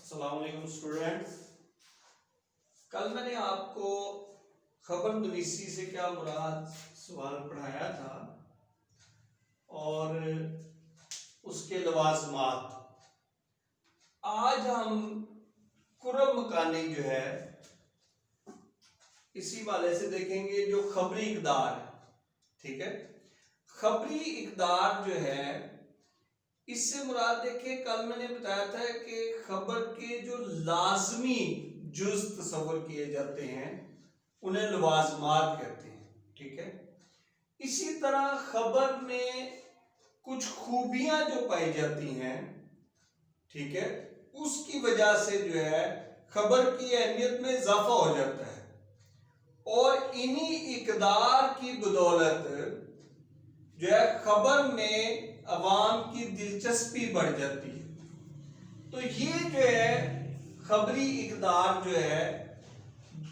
السلام علیکم اسٹوڈنٹس، کل میں نے آپ کو خبر نویسی سے کیا مراد سوال پڑھایا تھا اور اس کے لوازمات۔ آج ہم قرب مکانی جو ہے اسی والے سے دیکھیں گے، جو خبری اقدار ہے۔ ٹھیک ہے، خبری اقدار جو ہے اس سے مراد دیکھیں، کل میں نے بتایا تھا کہ خبر کے جو لازمی جز تصور کیے جاتے ہیں انہیں لوازمات کہتے ہیں۔ ٹھیک ہے، اسی طرح خبر میں کچھ خوبیاں جو پائی جاتی ہیں، ٹھیک ہے، اس کی وجہ سے جو ہے خبر کی اہمیت میں اضافہ ہو جاتا ہے، اور انہی اقدار کی بدولت جو ہے خبر میں عوام کی دلچسپی بڑھ جاتی ہے۔ تو یہ جو ہے خبری اقدار جو ہے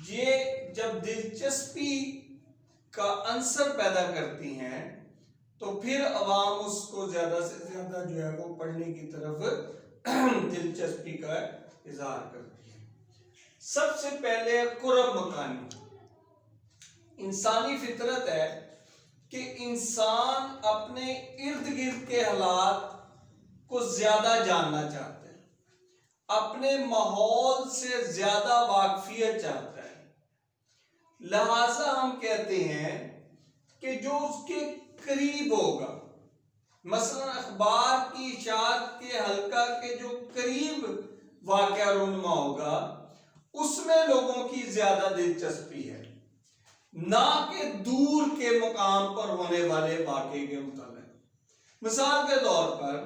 یہ جب دلچسپی کا عنصر پیدا کرتی ہیں تو پھر عوام اس کو زیادہ سے زیادہ جو ہے وہ پڑھنے کی طرف دلچسپی کا اظہار کرتی ہے۔ سب سے پہلے قرب مکانی۔ انسانی فطرت ہے کہ انسان اپنے ارد گرد کے حالات کو زیادہ جاننا چاہتا ہے، اپنے ماحول سے زیادہ واقفیت چاہتا ہے، لہذا ہم کہتے ہیں کہ جو اس کے قریب ہوگا، مثلا اخبار کی اشاعت کے حلقہ کے جو قریب واقعہ رونما ہوگا اس میں لوگوں کی زیادہ دلچسپی ہے، نہ کہ دور کے مقام پر ہونے والے واقعے کے متعلق۔ مثال کے طور پر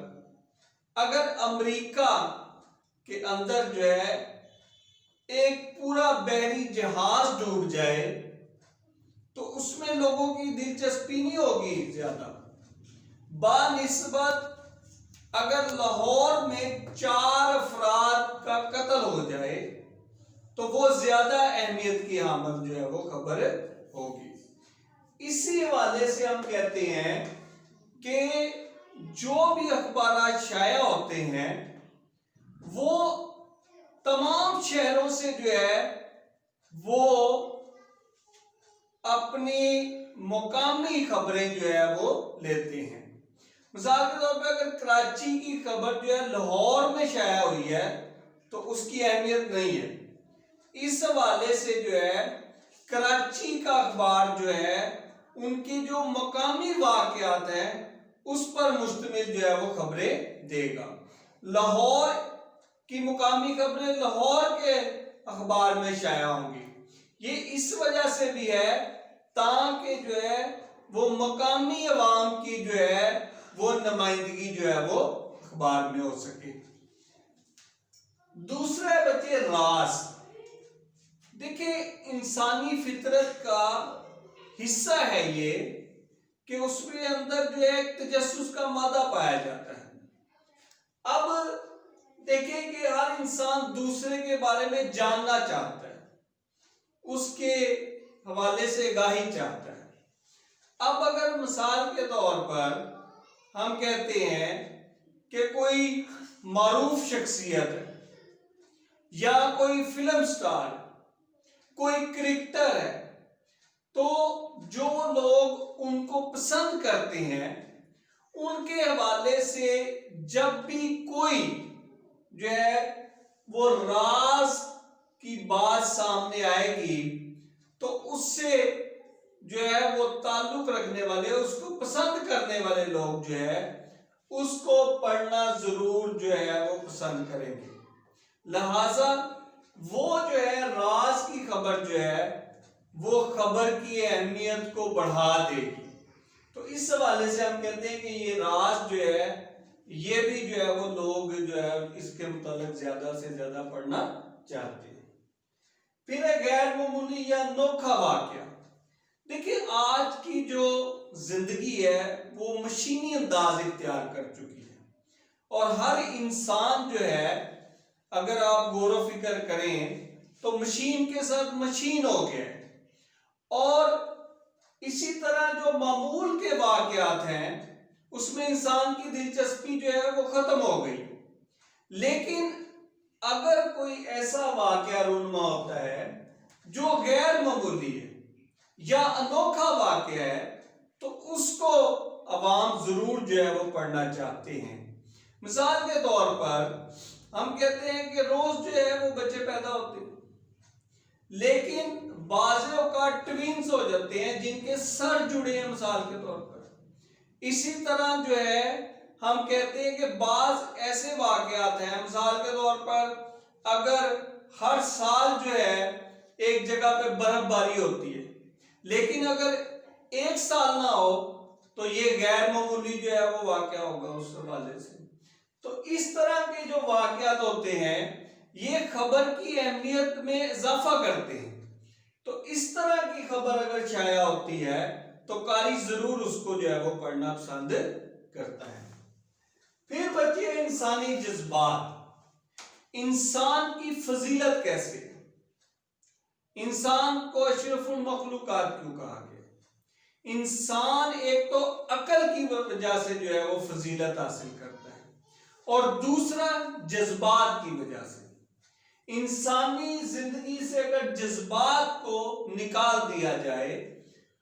اگر امریکہ کے اندر جو ہے ایک پورا بحری جہاز ڈوب جائے تو اس میں لوگوں کی دلچسپی نہیں ہوگی زیادہ، بنسبت اگر لاہور میں 4 افراد کا قتل ہو جائے تو وہ زیادہ اہمیت کی حامل جو ہے وہ خبر ہوگی۔ اسی حوالے سے ہم کہتے ہیں کہ جو بھی اخبارات شائع ہوتے ہیں وہ تمام شہروں سے جو ہے وہ اپنی مقامی خبریں جو ہے وہ لیتے ہیں۔ مثال کے طور پہ اگر کراچی کی خبر جو ہے لاہور میں شائع ہوئی ہے تو اس کی اہمیت نہیں ہے، اس حوالے سے جو ہے کراچی کا اخبار جو ہے ان کی جو مقامی واقعات ہیں اس پر مشتمل جو ہے وہ خبریں دے گا۔ لاہور کی مقامی خبریں لاہور کے اخبار میں شائع ہوں گی۔ یہ اس وجہ سے بھی ہے تاکہ جو ہے وہ مقامی عوام کی جو ہے وہ نمائندگی جو ہے وہ اخبار میں ہو سکے۔ دوسرے بچے راز۔ دیکھیں انسانی فطرت کا حصہ ہے یہ کہ اس میں اندر جو ہے ایک تجسس کا مادہ پایا جاتا ہے۔ اب دیکھیں کہ ہر انسان دوسرے کے بارے میں جاننا چاہتا ہے، اس کے حوالے سے آگاہی چاہتا ہے۔ اب اگر مثال کے طور پر ہم کہتے ہیں کہ کوئی معروف شخصیت ہے یا کوئی فلم سٹار، کوئی کرکٹر ہے، تو جو لوگ ان کو پسند کرتے ہیں ان کے حوالے سے جب بھی کوئی جو ہے وہ راز کی بات سامنے آئے گی تو اس سے جو ہے وہ تعلق رکھنے والے، اس کو پسند کرنے والے لوگ جو ہے اس کو پڑھنا ضرور جو ہے وہ پسند کریں گے، لہذا وہ جو ہے راز کی خبر جو ہے وہ خبر کی اہمیت کو بڑھا دے گی۔ تو اس حوالے سے ہم کہتے ہیں کہ یہ راز جو ہے یہ بھی جو ہے وہ لوگ جو ہے اس کے متعلق زیادہ سے زیادہ پڑھنا چاہتے ہیں۔ پھر ہے غیر معمولی یا انوکھا واقعہ۔ دیکھیں آج کی جو زندگی ہے وہ مشینی انداز اختیار کر چکی ہے، اور ہر انسان جو ہے اگر آپ غور و فکر کریں تو مشین کے ساتھ مشین ہو گیا ہے، اور اسی طرح جو معمول کے واقعات ہیں اس میں انسان کی دلچسپی جو ہے وہ ختم ہو گئی، لیکن اگر کوئی ایسا واقعہ رونما ہوتا ہے جو غیر معمولی ہے یا انوکھا واقعہ ہے تو اس کو عوام ضرور جو ہے وہ پڑھنا چاہتے ہیں۔ مثال کے طور پر ہم کہتے ہیں کہ روز جو ہے وہ بچے پیدا ہوتے ہیں، لیکن بعض اوقات ٹوینز ہو جاتے ہیں جن کے سر جڑے ہیں مثال کے طور پر۔ اسی طرح جو ہے ہم کہتے ہیں کہ بعض ایسے واقعات ہیں، مثال کے طور پر اگر ہر سال جو ہے ایک جگہ پہ برف باری ہوتی ہے، لیکن اگر ایک سال نہ ہو تو یہ غیر معمولی جو ہے وہ واقعہ ہوگا اس حوالے سے۔ تو اس طرح کے جو واقعات ہوتے ہیں یہ خبر کی اہمیت میں اضافہ کرتے ہیں۔ تو اس طرح کی خبر اگر شائع ہوتی ہے تو قاری ضرور اس کو جو ہے وہ پڑھنا پسند کرتا ہے۔ پھر بچے انسانی جذبات، انسان کی فضیلت کیسے ہے؟ انسان کو اشرف المخلوقات کیوں کہا گیا؟ انسان ایک تو عقل کی وجہ سے جو ہے وہ فضیلت حاصل کرتا ہے، اور دوسرا جذبات کی وجہ سے۔ انسانی زندگی سے اگر جذبات کو نکال دیا جائے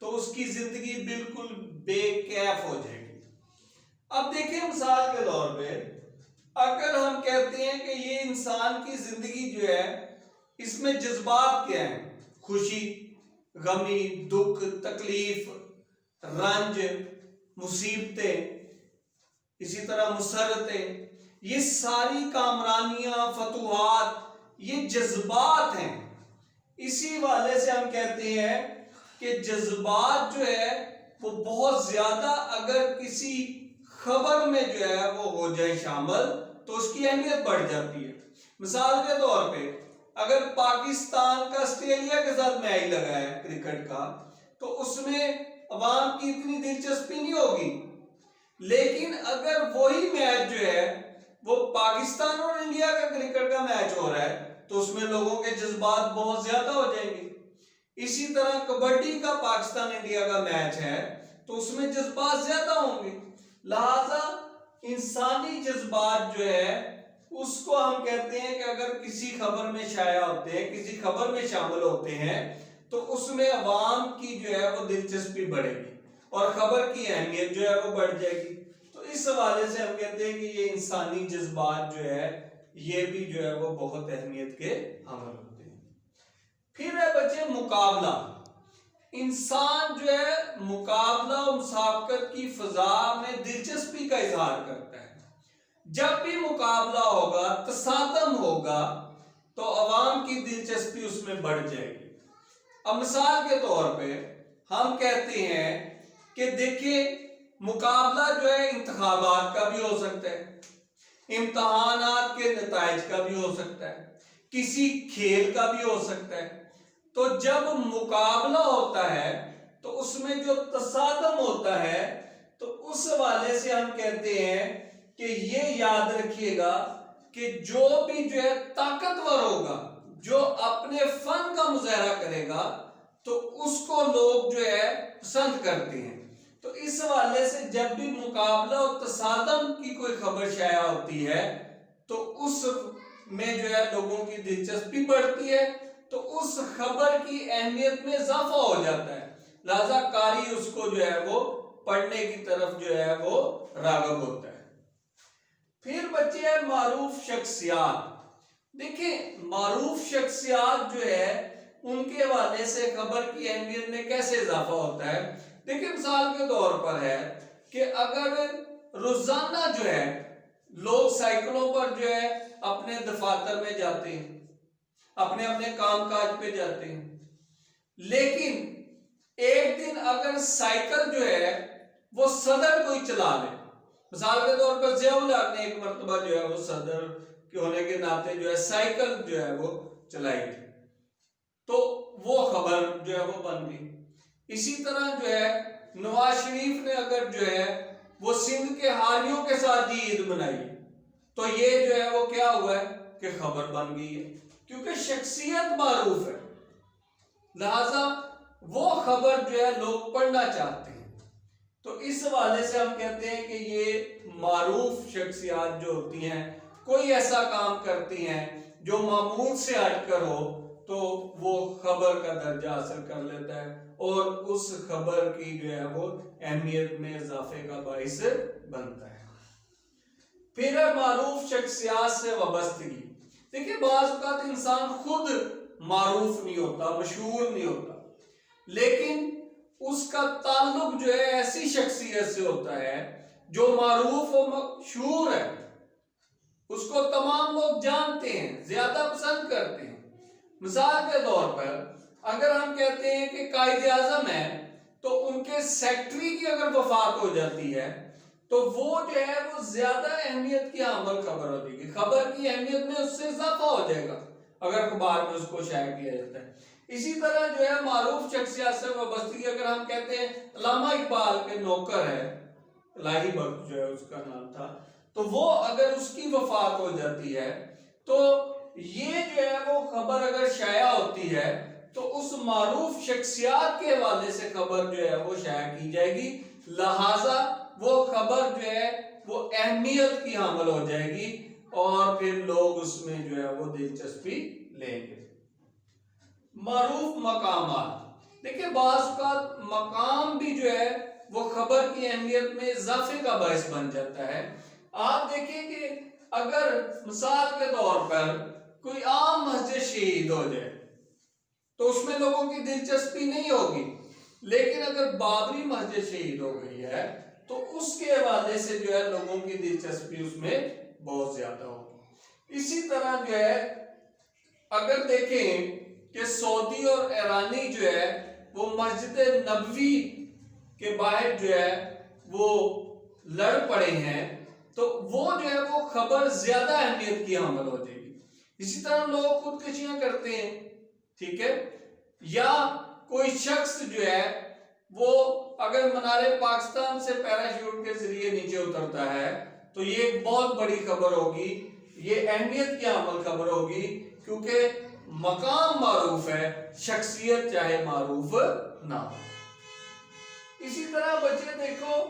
تو اس کی زندگی بالکل بے کیف ہو جائے گی۔ اب دیکھیں مثال کے طور پہ اگر ہم کہتے ہیں کہ یہ انسان کی زندگی جو ہے اس میں جذبات کیا ہیں؟ خوشی، غمی، دکھ، تکلیف، رنج، مصیبتیں، اسی طرح مسرتیں، یہ ساری کامرانیاں، فتوحات، یہ جذبات ہیں۔ اسی والے سے ہم کہتے ہیں کہ جذبات جو ہے وہ بہت زیادہ اگر کسی خبر میں جو ہے وہ ہو جائے شامل تو اس کی اہمیت بڑھ جاتی ہے۔ مثال کے طور پہ اگر پاکستان کا آسٹریلیا کے ساتھ میچ لگا ہے کرکٹ کا تو اس میں عوام کی اتنی دلچسپی نہیں ہوگی، لیکن اگر وہی میچ جو ہے وہ پاکستان اور انڈیا کا کرکٹ کا میچ ہو رہا ہے تو اس میں لوگوں کے جذبات بہت زیادہ ہو جائیں گے۔ اسی طرح کبڈی کا پاکستان انڈیا کا میچ ہے تو اس میں جذبات زیادہ ہوں گے۔ لہذا انسانی جذبات جو ہے اس کو ہم کہتے ہیں کہ اگر کسی خبر میں شائع ہوتے ہیں، کسی خبر میں شامل ہوتے ہیں تو اس میں عوام کی جو ہے وہ دلچسپی بڑھے گی اور خبر کی اہمیت جو ہے وہ بڑھ جائے گی۔ تو اس حوالے سے ہم کہتے ہیں کہ یہ انسانی جذبات جو ہے یہ بھی جو ہے وہ بہت اہمیت کے حامل ہوتے ہیں۔ پھر ہے بچے مقابلہ۔ انسان جو ہے مقابلہ و مسابقت کی فضا میں دلچسپی کا اظہار کرتا ہے۔ جب بھی مقابلہ ہوگا، تصادم ہوگا تو عوام کی دلچسپی اس میں بڑھ جائے گی۔ اب مثال کے طور پہ ہم کہتے ہیں کہ دیکھیں مقابلہ جو ہے انتخابات کا بھی ہو سکتا ہے، امتحانات کے نتائج کا بھی ہو سکتا ہے، کسی کھیل کا بھی ہو سکتا ہے۔ تو جب مقابلہ ہوتا ہے تو اس میں جو تصادم ہوتا ہے تو اس حوالے سے ہم کہتے ہیں کہ یہ یاد رکھیے گا کہ جو بھی جو ہے طاقتور ہوگا، جو اپنے فن کا مظاہرہ کرے گا تو اس کو لوگ جو ہے پسند کرتے ہیں۔ تو اس حوالے سے جب بھی مقابلہ اور تصادم کی کوئی خبر شائع ہوتی ہے تو اس میں جو ہے لوگوں کی دلچسپی بڑھتی ہے، تو اس خبر کی اہمیت میں اضافہ ہو جاتا ہے، لہذا قاری اس کو جو ہے وہ پڑھنے کی طرف جو ہے وہ راغب ہوتا ہے۔ پھر بچے ہیں معروف شخصیات۔ دیکھیں معروف شخصیات جو ہے ان کے حوالے سے خبر کی اہمیت میں کیسے اضافہ ہوتا ہے۔ دیکھیں مثال کے طور پر ہے کہ اگر روزانہ جو ہے لوگ سائیکلوں پر جو ہے اپنے دفاتر میں جاتے ہیں، اپنے اپنے کام کاج پہ جاتے ہیں، لیکن ایک دن اگر سائیکل جو ہے وہ صدر کوئی چلا لے، مثال کے طور پر ضیاء الحق نے ایک مرتبہ جو ہے وہ صدر کے ہونے کے ناطے جو ہے سائیکل جو ہے وہ چلائی تھی تو وہ خبر جو ہے وہ بن گئی۔ اسی طرح جو ہے نواز شریف نے اگر جو ہے وہ سندھ کے حامیوں کے ساتھ عید منائی تو یہ جو ہے وہ کیا ہوا ہے کہ خبر بن گئی ہے، کیونکہ شخصیت معروف ہے، لہذا وہ خبر جو ہے لوگ پڑھنا چاہتے ہیں۔ تو اس حوالے سے ہم کہتے ہیں کہ یہ معروف شخصیات جو ہوتی ہیں کوئی ایسا کام کرتی ہیں جو معمول سے ہٹ کر ہو تو وہ خبر کا درجہ حاصل کر لیتا ہے اور اس خبر کی جو ہے وہ اہمیت میں اضافے کا باعث بنتا ہے۔ پھر ہے معروف شخصیات سے وابستگی۔ دیکھیں بعض اوقات انسان خود معروف نہیں ہوتا، مشہور نہیں ہوتا، لیکن اس کا تعلق جو ہے ایسی شخصیت سے ہوتا ہے جو معروف و مشہور ہے، اس کو تمام لوگ جانتے ہیں، زیادہ پسند کرتے ہیں۔ مثال کے طور پر اگر ہم کہتے ہیں کہ قائد اعظم ہے تو ان کے سیکٹری کی اگر وفات ہو جاتی ہے تو وہ جو ہے وہ زیادہ اہمیت کی حامل خبر ہو جائے گی، خبر کی اہمیت میں اس سے اضافہ ہو جائے گا اگر اخبار میں اس کو شائع کیا جاتا ہے۔ اسی طرح جو ہے معروف شخصیات سے وابستگی، اگر ہم کہتے ہیں علامہ اقبال کے نوکر ہے الہی بخش جو ہے اس کا نام تھا، تو وہ اگر اس کی وفات ہو جاتی ہے تو یہ جو ہے وہ خبر اگر شائع ہوتی ہے تو اس معروف شخصیات کے حوالے سے خبر جو ہے وہ شائع کی جائے گی، لہذا وہ خبر جو ہے وہ اہمیت کی حامل ہو جائے گی اور پھر لوگ اس میں جو ہے وہ دلچسپی لیں گے۔ معروف مقامات، دیکھیں بعض اوقات مقام بھی جو ہے وہ خبر کی اہمیت میں اضافے کا باعث بن جاتا ہے۔ آپ دیکھیں کہ اگر مثال کے طور پر کوئی عام مسجد شہید ہو جائے تو اس میں لوگوں کی دلچسپی نہیں ہوگی، لیکن اگر بابری مسجد شہید ہو گئی ہے تو اس کے حوالے سے جو ہے لوگوں کی دلچسپی اس میں بہت زیادہ ہوگی۔ اسی طرح جو ہے اگر دیکھیں کہ سعودی اور ایرانی جو ہے وہ مسجد نبوی کے باہر جو ہے وہ لڑ پڑے ہیں تو وہ جو ہے وہ خبر زیادہ اہمیت کی حامل ہو جائے گی۔ اسی طرح لوگ خودکشیاں کرتے ہیں، ٹھیک ہے، یا کوئی شخص جو ہے وہ اگر منار پاکستان سے پیراشوٹ کے ذریعے نیچے اترتا ہے تو یہ ایک بہت بڑی خبر ہوگی، یہ اہمیت کی حامل خبر ہوگی کیونکہ مقام معروف ہے، شخصیت چاہے معروف نہ ہو۔ اسی طرح بچے دیکھو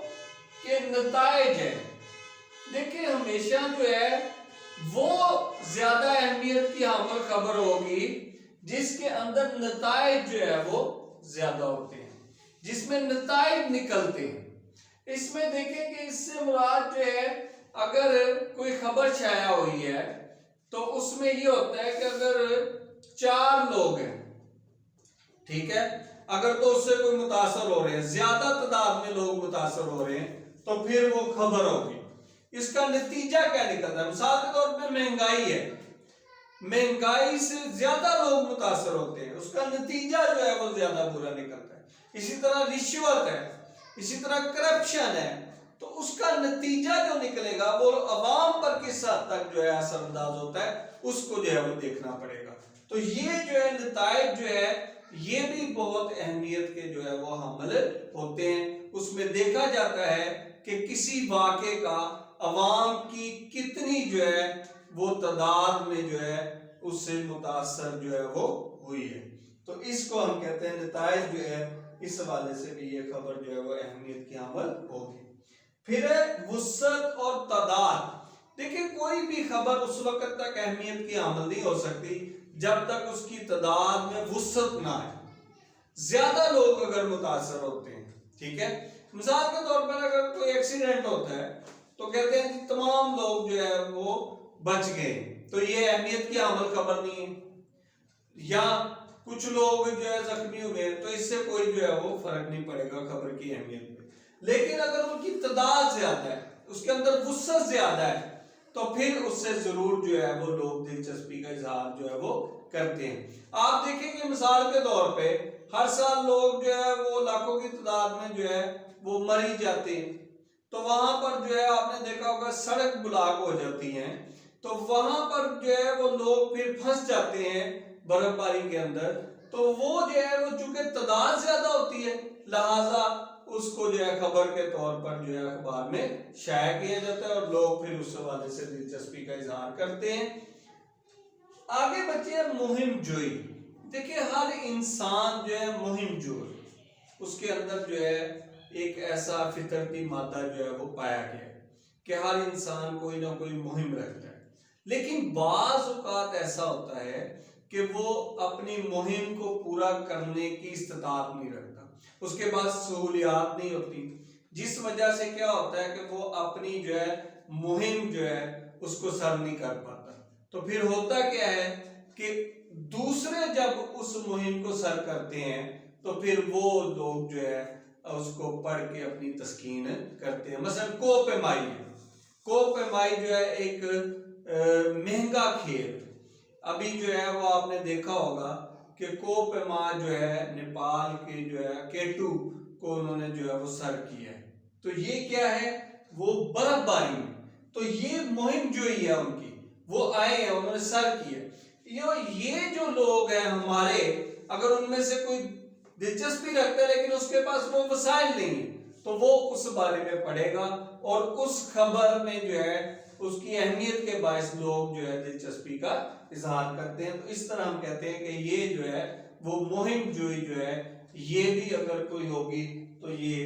کہ نتائج ہے، دیکھیں ہمیشہ جو ہے وہ زیادہ اہمیت کی حامل خبر ہوگی جس کے اندر نتائج جو ہے وہ زیادہ ہوتے ہیں، جس میں نتائج نکلتے ہیں۔ اس میں دیکھیں کہ اس سے مراد جو ہے اگر کوئی خبر شائع ہوئی ہے تو اس میں یہ ہوتا ہے کہ اگر 4 لوگ ہیں، ٹھیک ہے، اگر تو اس سے کوئی متاثر ہو رہے ہیں، زیادہ تعداد میں لوگ متاثر ہو رہے ہیں تو پھر وہ خبر ہوگی۔ اس کا نتیجہ کیا نکلتا ہے؟ مثال کے طور پہ مہنگائی ہے، مہنگائی سے زیادہ لوگ متاثر ہوتے ہیں، اس کا نتیجہ جو ہے وہ زیادہ برا نکلتا ہے۔ اسی طرح رشوت ہے، اسی طرح کرپشن ہے، تو اس کا نتیجہ جو نکلے گا وہ عوام پر کس حد تک جو ہے اثر انداز ہوتا ہے اس کو جو ہے وہ دیکھنا پڑے گا۔ تو یہ جو ہے نتائج جو ہے یہ بھی بہت اہمیت کے جو ہے وہ حامل ہوتے ہیں۔ اس میں دیکھا جاتا ہے کہ کسی واقعے کا عوام کی کتنی جو ہے وہ تعداد میں جو ہے اس سے متاثر جو ہے وہ ہوئی ہے، تو اس کو ہم کہتے ہیں نتائج جو ہے، اس حوالے سے بھی یہ خبر جو ہے وہ اہمیت کی حامل ہوگی۔ پھر ہے وسعت اور تعداد، دیکھیں کوئی بھی خبر اس وقت تک اہمیت کی حامل نہیں ہو سکتی جب تک اس کی تعداد میں وسعت نہ آئے، زیادہ لوگ اگر متاثر ہوتے ہیں، ٹھیک ہے، مثال کے طور پر اگر کوئی ایکسیڈنٹ ہوتا ہے تو کہتے ہیں کہ تمام لوگ جو ہے وہ بچ گئے، تو یہ اہمیت کی حامل خبر نہیں ہے، یا کچھ لوگ جو ہے زخمی ہوئے تو اس سے کوئی جو ہے وہ فرق نہیں پڑے گا خبر کی اہمیت میں۔ لیکن اگر ان کی تعداد زیادہ ہے، اس کے اندر وسعت زیادہ ہے، تو پھر اس سے ضرور جو ہے وہ لوگ دلچسپی کا اظہار جو ہے وہ کرتے ہیں۔ آپ دیکھیں کہ مثال کے طور پہ ہر سال لوگ جو ہے وہ لاکھوں کی تعداد میں جو ہے وہ مر ہی جاتے ہیں، تو وہاں پر جو ہے آپ نے دیکھا ہوگا سڑک بلاک ہو جاتی ہیں، تو وہاں پر جو ہے وہ لوگ پھر پھنس جاتے ہیں برف باری کے اندر، تو وہ جو ہے وہ چونکہ تعداد زیادہ ہوتی ہے لہٰذا اس کو جو ہے خبر کے طور پر جو ہے اخبار میں شائع کیا جاتا ہے اور لوگ پھر اس حوالے سے دلچسپی کا اظہار کرتے ہیں۔ آگے بچے مہم جوئی، دیکھیں ہر انسان جو ہے مہم جو ہے اس کے اندر جو ہے ایک ایسا فطرتی مادہ جو ہے وہ پایا گیا ہے کہ ہر انسان کوئی نہ کوئی مہم رکھتا ہے۔ لیکن بعض اوقات ایسا ہوتا ہے کہ وہ اپنی مہم کو پورا کرنے کی استطاعت نہیں رکھتا، اس کے پاس سہولیات نہیں ہوتی، جس وجہ سے کیا ہوتا ہے کہ وہ اپنی جو ہے مہم جو ہے اس کو سر نہیں کر پاتا۔ تو پھر ہوتا کیا ہے کہ دوسرے جب اس مہم کو سر کرتے ہیں تو پھر وہ لوگ جو ہے اس کو پڑھ کے اپنی تسکین کرتے ہیں۔ مثلا کوپیمائی ہے، کوپیمائی جو ہے ایک مہنگا کھیل، ابھی جو ہے وہ آپ نے دیکھا ہوگا کہ کوپیما جو ہے نیپال کے جو ہے کیٹو کو انہوں نے جو ہے وہ سر کیا ہے۔ تو یہ کیا ہے، وہ برف باری میں، تو یہ مہم جو ہی ہے ان کی، وہ آئے ہیں انہوں نے سر کیا۔ یہ جو لوگ ہیں ہمارے، اگر ان میں سے کوئی دلچسپی رکھتا ہے لیکن اس کے پاس وہ وسائل نہیں ہے تو وہ اس بارے میں پڑھے گا اور اس خبر میں جو ہے اس کی اہمیت کے باعث لوگ جو ہے دلچسپی کا اظہار کرتے ہیں۔ تو اس طرح ہم کہتے ہیں کہ یہ جو ہے وہ مہم جوئی جو ہے یہ بھی اگر کوئی ہوگی تو یہ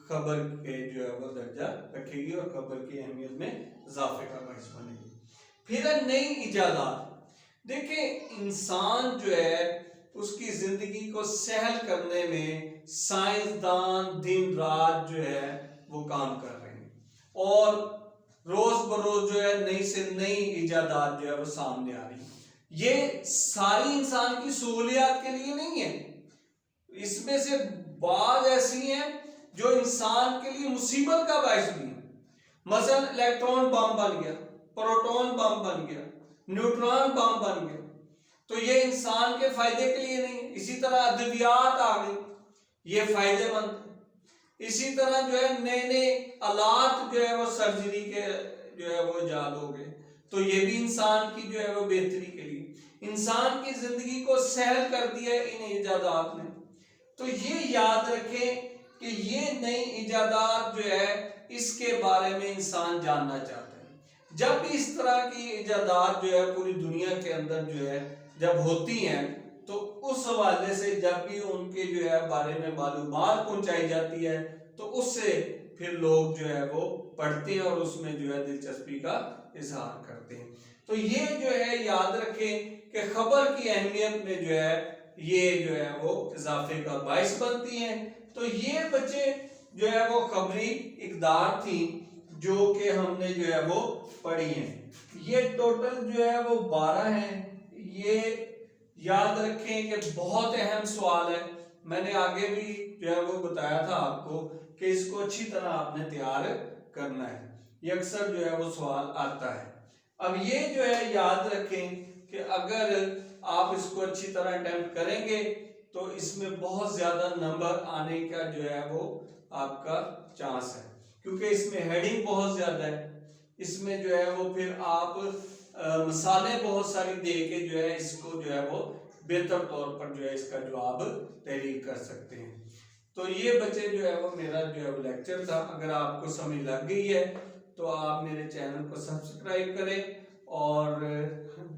خبر کے جو ہے وہ درجہ رکھے گی اور خبر کی اہمیت میں اضافے کا باعث بنے گی۔ پھر ہے نئی ایجادات۔ دیکھیں انسان جو ہے اس کی زندگی کو سہل کرنے میں سائنسدان دن رات جو ہے وہ کام کر رہے ہیں اور روز بروز جو ہے نئی سے نئی ایجادات جو ہے وہ سامنے آ رہی ہیں۔ یہ ساری انسان کی سہولیات کے لیے نہیں ہے، اس میں سے بعض ایسی ہیں جو انسان کے لیے مصیبت کا باعث بھی ہے۔ مثلا الیکٹرون بم بن گیا، پروٹون بم بن گیا، نیوٹرون بم بن گیا، تو یہ انسان کے فائدے کے لیے نہیں ہے۔ اسی طرح ادویات آ گئی، یہ فائدے مند ہے۔ اسی طرح جو ہے نئے نئے آلات جو ہے وہ سرجری کے جو ہے وہ ایجاد ہو گئے، تو یہ بھی انسان کی جو ہے وہ بہتری کے لیے، انسان کی زندگی کو سہل کر دیا ہے ان ایجادات نے۔ تو یہ یاد رکھیں کہ یہ نئی ایجادات جو ہے اس کے بارے میں انسان جاننا چاہتا ہے۔ جب بھی اس طرح کی ایجادات جو ہے پوری دنیا کے اندر جو ہے جب ہوتی ہیں تو اس حوالے سے جب بھی ان کے جو ہے بارے میں معلومات پہنچائی جاتی ہے تو اس سے پھر لوگ جو ہے وہ پڑھتے ہیں اور اس میں جو ہے دلچسپی کا اظہار کرتے ہیں۔ تو یہ جو ہے یاد رکھیں کہ خبر کی اہمیت میں جو ہے یہ جو ہے وہ اضافے کا باعث بنتی ہیں۔ تو یہ بچے جو ہے وہ خبری اقدار تھی جو کہ ہم نے جو ہے وہ پڑھی ہیں۔ یہ ٹوٹل جو ہے وہ 12 ہیں۔ یہ یاد رکھیں کہ بہت اہم سوال ہے، میں نے آگے بھی جو ہے وہ بتایا تھا آپ کو کہ اس کو اچھی طرح آپ نے تیار کرنا ہے، یہ اکثر جو ہے وہ سوال آتا ہے۔ اب یہ جو ہے یاد رکھیں کہ اگر آپ اس کو اچھی طرح اٹیمپٹ کریں گے تو اس میں بہت زیادہ نمبر آنے کا جو ہے وہ آپ کا چانس ہے، کیونکہ اس میں ہیڈنگ بہت زیادہ ہے، اس میں جو ہے وہ پھر آپ مثالیں بہت ساری دے کے جو ہے اس کو جو ہے وہ بہتر طور پر جو ہے اس کا جواب تحریر کر سکتے ہیں۔ تو یہ بچے جو ہے وہ میرا جو ہے وہ لیکچر تھا۔ اگر آپ کو سمجھ لگ گئی ہے تو آپ میرے چینل کو سبسکرائب کریں اور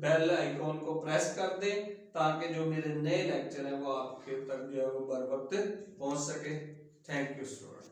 بیل آئیکن کو پریس کر دیں تاکہ جو میرے نئے لیکچر ہیں وہ آپ کے تک جو ہے وہ بر وقت پہنچ سکے۔ Thank you student.